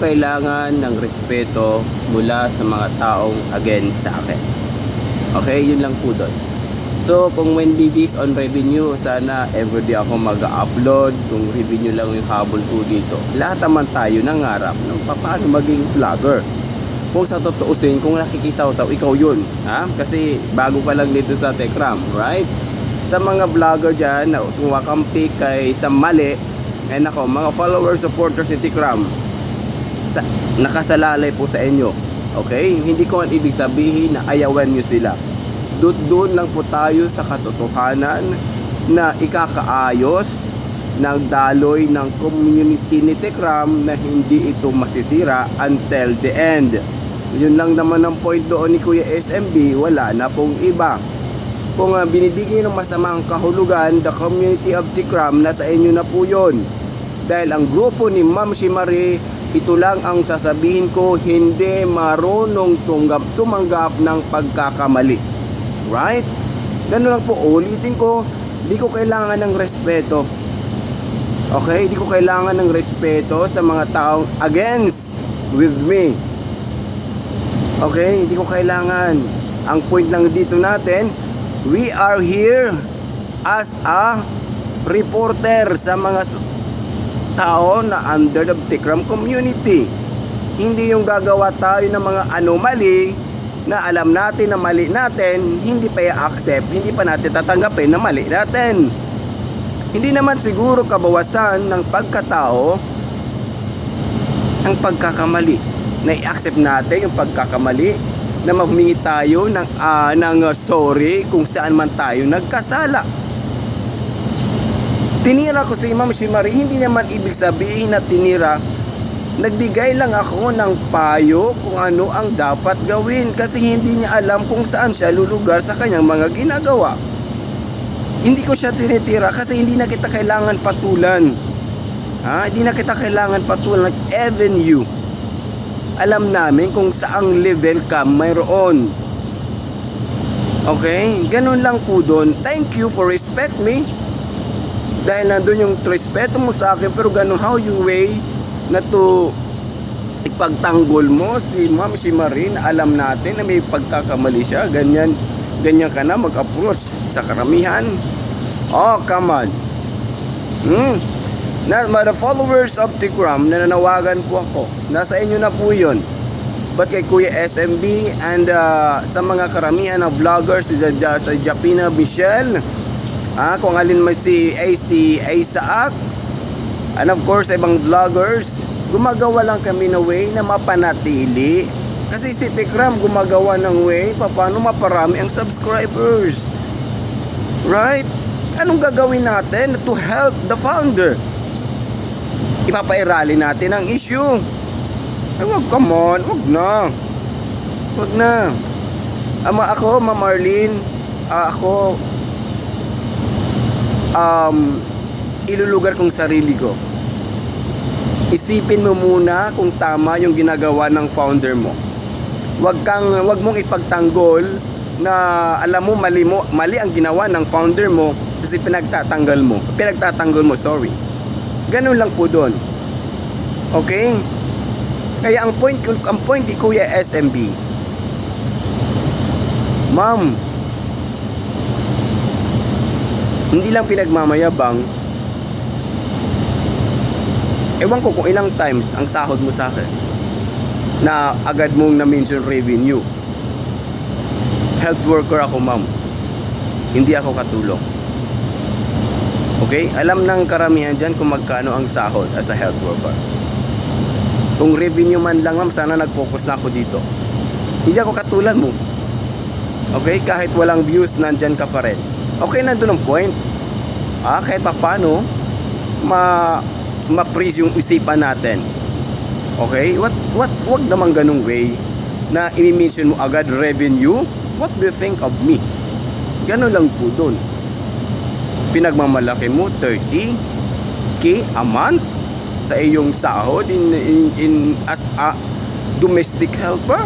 kailangan ng respeto mula sa mga taong against sa akin. Okay, yun lang po doon. So, kung when based on revenue, sana everyday ako mag-upload. Kung revenue lang yung habol ko dito. Lahat naman tayo nangarap ng paano maging vlogger. Kung sa totoosin, kung nakikisaw-saw, ikaw yun. Ha? Kasi bago ka lang dito sa Tekram, right? Sa mga vlogger dyan na tumakampi kay sa mali, ay nako, mga followers, supporters ni Tekram, nakasalalay po sa inyo. Okay? Hindi ko ang ibig sabihin na ayawan nyo sila. Doon lang po tayo sa katotohanan na ikakaayos ng daloy ng community ni Tekram na hindi ito masisira until the end. Yun lang naman ang point doon ni Kuya SMB, wala na pong iba. Kung binibigay ng masamang kahulugan, the community of Tekram, nasa inyo na po yun. Dahil ang grupo ni Ma'am Shimari, ito lang ang sasabihin ko, hindi marunong tumanggap ng pagkakamali. Right? Ganun lang po, ulitin ko, di ko kailangan ng respeto. Okay? Di ko kailangan ng respeto sa mga taong against with me. Okay? Di ko kailangan. Ang point lang dito natin, we are here as a reporter sa mga tao na under the Tekram community. Hindi yung gagawa tayo ng mga anomaly na alam natin na mali natin, hindi pa i-accept, hindi pa natin tatanggapin na mali natin. Hindi naman siguro kabawasan ng pagkatao ang pagkakamali. Na i-accept natin yung pagkakamali, na humingi tayo ng sorry kung saan man tayo nagkasala. Tinira ko si Ma'am Shimari, hindi naman ibig sabihin na tinira. Nagbigay lang ako ng payo kung ano ang dapat gawin kasi hindi niya alam kung saan siya lulugar sa kanyang mga ginagawa. Hindi ko siya tinitira kasi hindi na kita kailangan patulan. Hindi na kita kailangan patulan. Like even you, alam namin kung saang level ka mayroon. Okay? Ganun lang po doon. Thank you for respect me. Dahil nandun yung respeto mo sa akin, pero ganun how you way na to ipagtanggol mo si Ma'am Shimari na alam natin na may pagkakamali siya. Ganyan ka na mag-approach sa karamihan. Oh, come on. The followers of Tekram, nananawagan po ako. Nasa inyo na po yun. But kay Kuya SMB and sa mga karamihan na vloggers, sa Japina Michelle, kung alin man si AC Isaac, and of course ibang vloggers, gumagawa lang kami na way na mapanatili. Kasi si Tekram gumagawa ng way paano maparami ang subscribers. Right? Anong gagawin natin to help the founder? Ipapairali natin ang issue. Wag, come on, wag na. Ako, Ma'am Marlene, ako ilulugar kong sarili ko. Isipin mo muna kung tama yung ginagawa ng founder mo. Wag mong ipagtanggol na alam mo mali ang ginawa ng founder mo kasi pinagtatanggol mo, sorry. Ganun lang po doon. Okay? Kaya ang point ni Kuya SMB, Ma'am, hindi lang pinagmamayabang. Ewan ko kung ilang times ang sahod mo sa akin na agad mong na-mention revenue. Health worker ako, ma'am. Hindi ako katulong. Okay? Alam ng karamihan dyan kung magkano ang sahod as a health worker. Kung revenue man lang, ma'am, sana nag-focus na ako dito. Hindi ako katulad mo. Okay? Kahit walang views, nandyan ka pa rin. Okay, nandun ang point. Kahit pa paano ma-freeze yung isipan natin. Okay? Wag naman ganung way na i-mention mo agad revenue. What do you think of me? Ganun lang po dun. Pinagmamalaki mo 30k a month sa iyong sahod in as a domestic helper.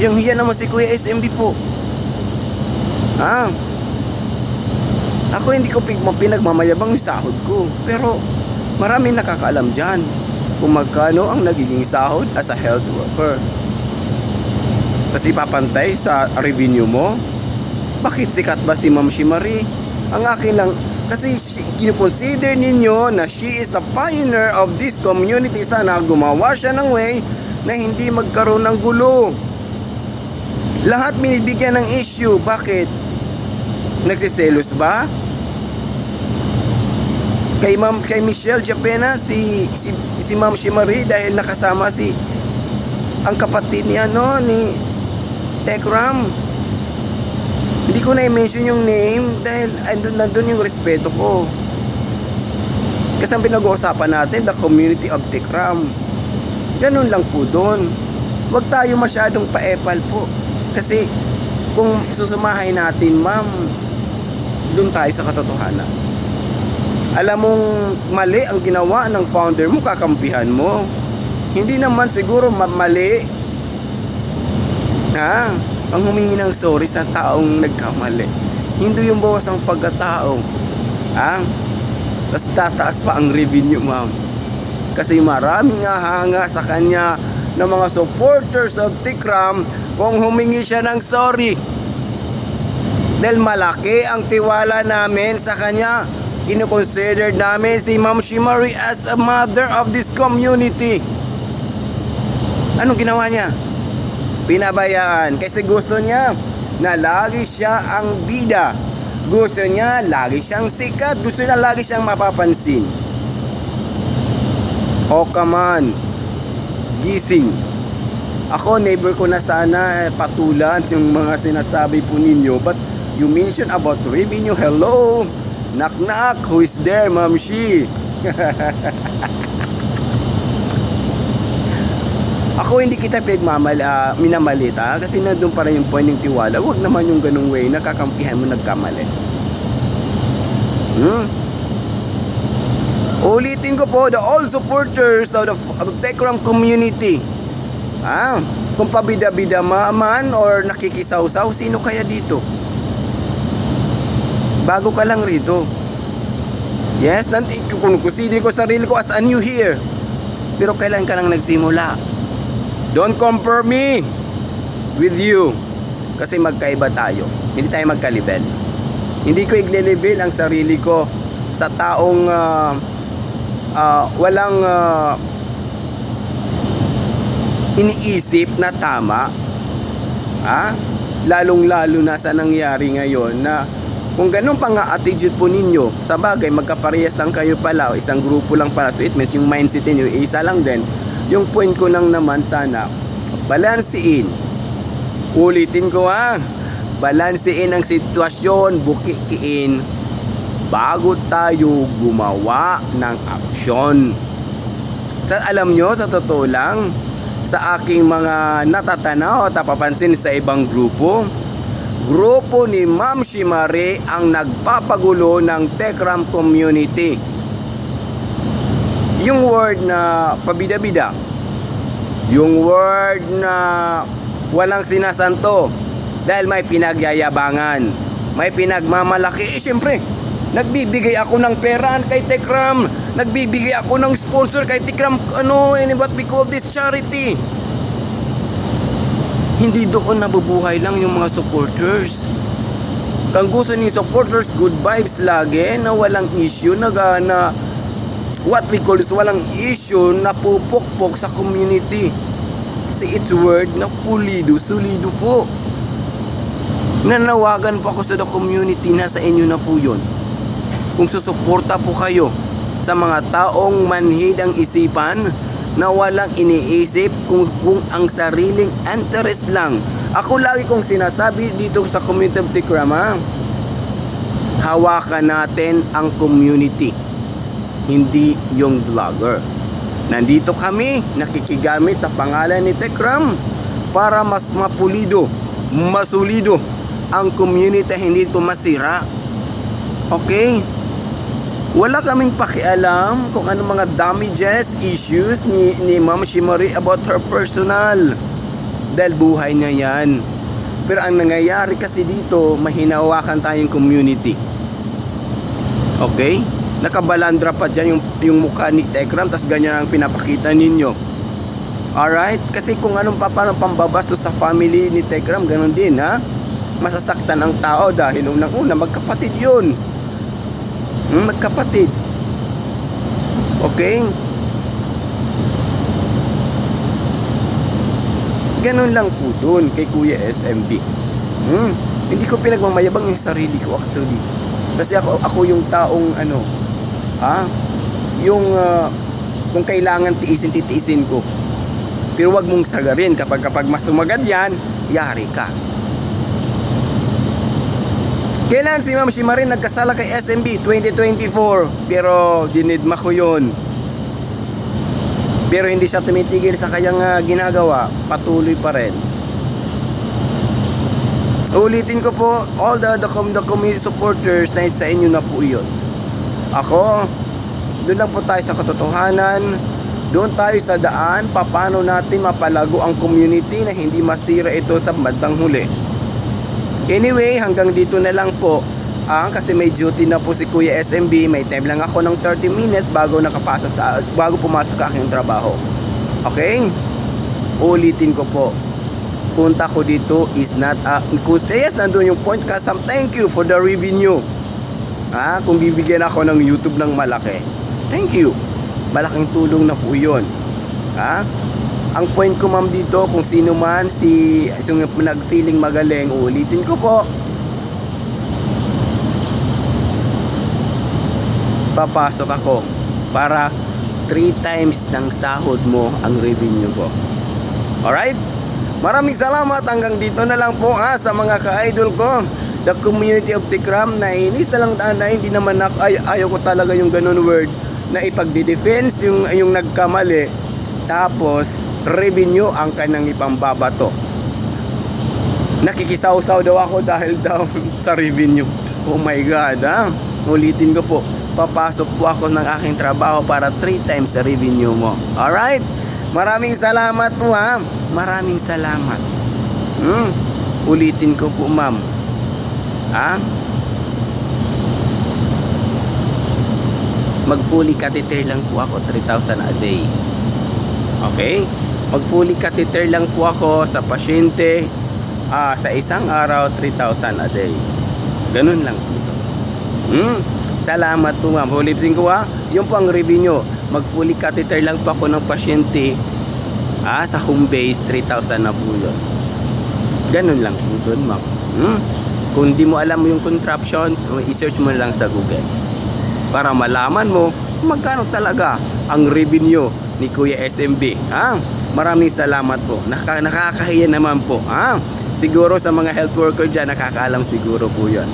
Yang hiya naman si Kuya SMB po. Ako hindi ko pinagmamayabang yung sahod ko. Pero Maraming nakakaalam dyan kung magkano ang nagiging sahod as a health worker. Kasi papantay sa revenue mo. Bakit sikat ba si Ma'am Shimari? Ang akin lang, kasi kinukonsider ninyo na she is the pioneer of this community. Sana gumawa siya ng way na hindi magkaroon ng gulo. Lahat binibigyan ng issue. Bakit? Nagsiselos ba? Kay Michelle Japena, si Ma'am Shimari dahil nakasama ang kapatid ni Tekram. Hindi ko na i-mention yung name dahil nandun yung respeto ko. Kasi ang pinag-uusapan natin, the community of Tekram. Ganun lang po doon. Huwag tayo masyadong paepal po. Kasi kung susumahay natin, ma'am, doon tayo sa katotohanan. Alam mong mali ang ginawa ng founder mo, kakampihan mo. Hindi naman siguro mali ang humingi ng sorry sa taong nagkamali. Hindi yung bawas ng pagkatao. Tapos tataas pa ang revenue, ma'am. Kasi maraming hanga sa kanya ng mga supporters of Tekram kung humingi siya ng sorry. Dahil malaki ang tiwala namin sa kanya. Ino-consider namin si Ma'am Shimari as a mother of this community. Anong ginawa niya? Pinabayaan. Kasi gusto niya na lagi siya ang bida. Gusto niya lagi siyang sikat. Gusto niya lagi siyang mapapansin. Oh, come on. Gising. Ako, neighbor ko na sana patulan yung mga sinasabi po ninyo. But you mentioned about revenue. Hello? Knock knock. Who is there, Ma'am Shi? Ako hindi kita minamalita kasi nandun pa rin yung point ng tiwala. Huwag naman yung ganung way na kakampihan mo nagkamali. Ulitin ko po, the all supporters of the Tekram community. Kung pabida-bida man or nakikisaw-saw, sino kaya dito? Bago ka lang rito. Yes, kung consider ko sarili ko as a new here. Pero kailan ka lang nagsimula? Don't compare me with you. Kasi magkaiba tayo. Hindi tayo magka-level. Hindi ko i-level ang sarili ko sa taong walang iniisip na tama. Lalong-lalo na sa nangyari ngayon na kung ganun pa nga attitude po ninyo, sa bagay magkaparehas lang kayo pala o isang grupo lang pala, so it means yung mindset niyo isa lang din. Yung point ko lang naman sana, balansiin. Ulitin ko balansiin ang sitwasyon, bukikiin bago tayo gumawa ng aksyon. Alam nyo, sa totoo lang, sa aking mga natatanaw at napapansin sa ibang grupo ni Ma'am Shimari ang nagpapagulo ng Tekram community. Yung word na pabida-bida, yung word na walang sinasanto dahil may pinagyayabangan, may pinagmamalaki. Siyempre, nagbibigay ako ng pera kay Tekram, nagbibigay ako ng sponsor kay Tekram, what we call this charity. Hindi doon nabubuhay lang yung mga supporters. Kung gusto ni supporters, good vibes lagi, na walang issue, what we call is walang issue na pupukpok sa community. Kasi it's word na pulido, sulido po. Nanawagan po ako sa the community, nasa inyo na po yun. Kung susuporta po kayo sa mga taong manhid ang isipan, na walang iniisip kung ang sariling interest lang. Ako lagi kong sinasabi dito sa community of Tekram, hawakan natin ang community, hindi yung vlogger. Nandito kami nakikigamit sa pangalan ni Tekram para mas mapulido, masulido ang community, hindi ito masira. Okay? Wala kaming pakialam kung ano mga damages, issues ni Ma'am Shimari about her personal. Dahil buhay niya yan. Pero ang nangyayari kasi dito, mahinawakan tayong community. Okay? Nakabalandra pa dyan yung mukha ni Tekram, tas ganyan ang pinapakita ninyo. Alright? Kasi kung anong parang pambabastos sa family ni Tekram, ganun din, ha? Masasaktan ang tao dahil unang-una, magkapatid yun. Magkapatid. Okay? Ganun lang po dun kay Kuya SMB. Hindi ko pinagmamayabang yung sarili ko actually. Kasi ako yung taong yung kung kailangan titiisin ko. Pero wag mong sagarin kapag mas sumagad yan, yari ka. Kailan si Ma'am Shimarin nagkasala kay SMB? 2024. Pero dinidma ko yun. Pero hindi siya tumitigil sa kanyang ginagawa. Patuloy pa rin. Ulitin ko po, all the community supporters, na sa inyo na po yun. Ako, doon lang po tayo sa katotohanan. Doon tayo sa daan, paano natin mapalago ang community na hindi masira ito sa bandang huli. Anyway, hanggang dito na lang po. Kasi may duty na po si Kuya SMB. May time lang ako ng 30 minutes bago pumasok sa aking trabaho. Okay? Ulitin ko po. Punta ko dito is not yes, nandun yung point ka. Thank you for the revenue. Kung bibigyan ako ng YouTube ng malaki, thank you. Malaking tulong na po yun. Ang point ko ma'am dito, kung sino man yung nag-feeling magaling, ulitin ko po, papasok ako para 3 times ng sahod mo ang revenue ko. Alright? Maraming salamat. Hanggang dito na lang po sa mga ka-idol ko, the community of Tekram. Nainis na lang na hindi naman ayaw ko talaga yung ganun word na ipagdi-defense yung nagkamali, tapos revenue ang kanang ipambabato. Nakikisaw-saw daw ako dahil daw sa revenue. Oh my God, ulitin ko po, papasok po ako ng aking trabaho para 3 times sa revenue mo. Alright? Maraming salamat po Maraming salamat. Ulitin ko po ma'am. Mag fully catheter lang po ako, 3,000 a day. Okay? Mag fully catheter lang po ako sa pasyente sa isang araw, 3,000 a day. Ganun lang po ito. Salamat po ma'am. Ulitin ko yung po ang revenue. Mag fully catheter lang po ako ng pasyente sa home base, 3,000 na po yun. Ganun lang po dun ma'am. Kung di mo alam yung contraptions, i-search mo lang sa Google para malaman mo magkano talaga ang revenue ni Kuya SMB. Maraming salamat po. Nakakahiya naman po. Siguro sa mga health worker dyan, nakakaalam siguro po yan.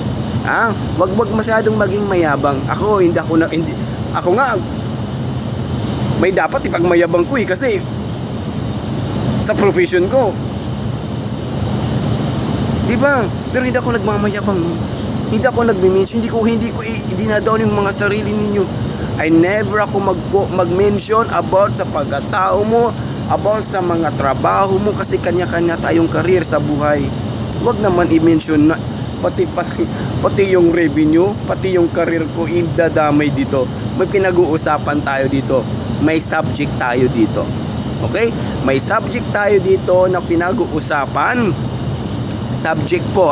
Wag masyadong maging mayabang. Ako nga may dapat ipagmayabang ko kasi sa profession ko, diba? Pero hindi ako nagmamayabang. Hindi ako nagme-mention, hindi ko idinadown yung mga sarili ninyo. I never ako mag-mention about sa pagkatao mo, about sa mga trabaho mo, kasi kanya-kanya tayong career sa buhay. Huwag naman i-mention na pati yung revenue, pati yung career ko idadamay dito. May pinag-uusapan tayo dito. May subject tayo dito. Okay? May subject tayo dito na pinag-uusapan. Subject po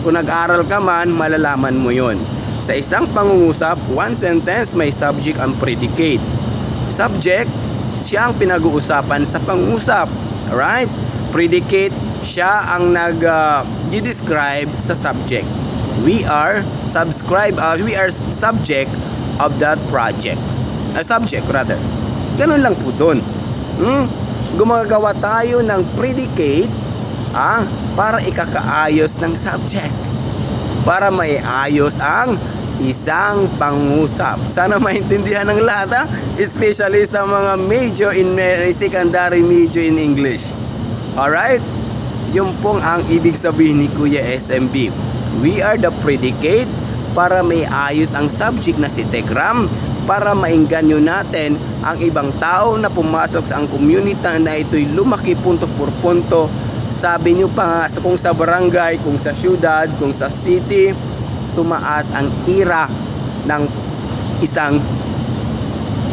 Kung nag-aral ka man, malalaman mo yon. Sa isang pangungusap, one sentence, may subject ang predicate. Subject, siya ang pinag-uusapan sa pangungusap. Alright? Predicate, siya ang nag-describe sa subject. We are subject of that project. Subject rather. Ganun lang po dun. Gumagawa tayo ng predicate para ikakaayos ng subject, para maiayos ang isang pangusap. Sana maintindihan ng lahat especially sa mga major in secondary major in English. Alright? Yung pong ang ibig sabihin ni Kuya SMB. We are the predicate para maiayos ang subject na si Tekram, para maingganyo natin ang ibang tao na pumasok sa ang community na ito'y lumaki punto por punto. Sabi nyo pa nga, kung sa barangay, kung sa syudad, kung sa city, tumaas ang ira ng isang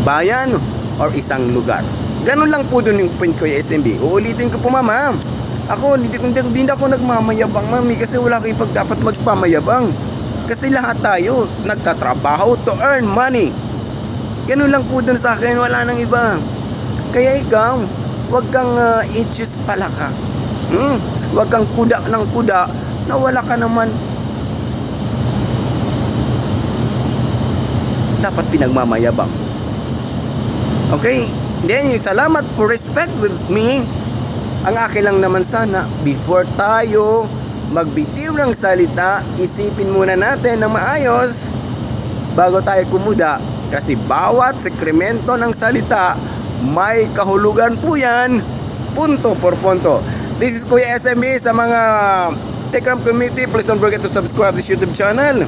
bayan or isang lugar. Ganun lang po dun yung point ko yung SMB. Uulitin ko po, mama. Ako, hindi ako nagmamayabang, mami, kasi wala kayong dapat magpamayabang. Kasi lahat tayo nagtatrabaho to earn money. Ganun lang po dun sa akin, wala nang iba. Kaya ikaw, wag kang itches pala ka. Wag kang kuda ng kuda na wala ka naman dapat pinagmamayabang. Okay? Then, yung salamat for respect with me. Ang akin lang naman sana, before tayo magbitiw ng salita, isipin muna natin na maayos bago tayo kumuda. Kasi bawat sekremento ng salita, may kahulugan po yan. Punto por punto. This is Kuya SMB sa mga Tekram community. Please don't forget to subscribe to this YouTube channel.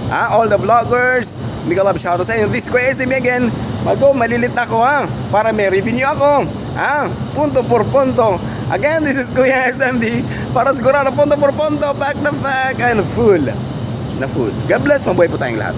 All the vloggers, big love shout out sa inyo. This is Kuya SMB again. Malilit ako para may revenue ako. Punto por punto. Again, this is Kuya SMB para sigurado punto por punto, back na fact and full na food. God bless, mabuhay po tayong lahat.